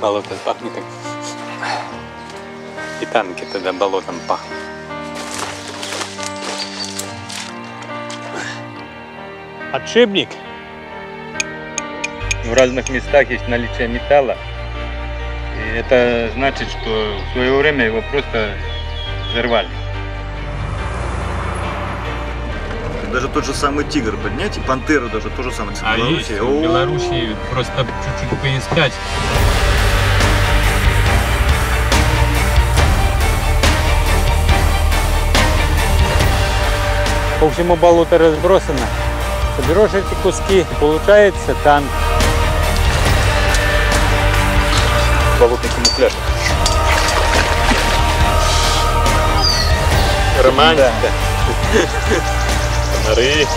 Болото пахнет. И танки тогда болотом пахнут. Подшипник. В разных местах есть наличие металла. И это значит, что в свое время его просто взорвали. Даже тот же самый тигр поднять, и пантеру даже то же самое. А есть в Беларуси просто чуть-чуть поискать. По всему болоту разбросано. Соберешь эти куски, получается танк. Болотный камуфляж. Романтика. Фонари.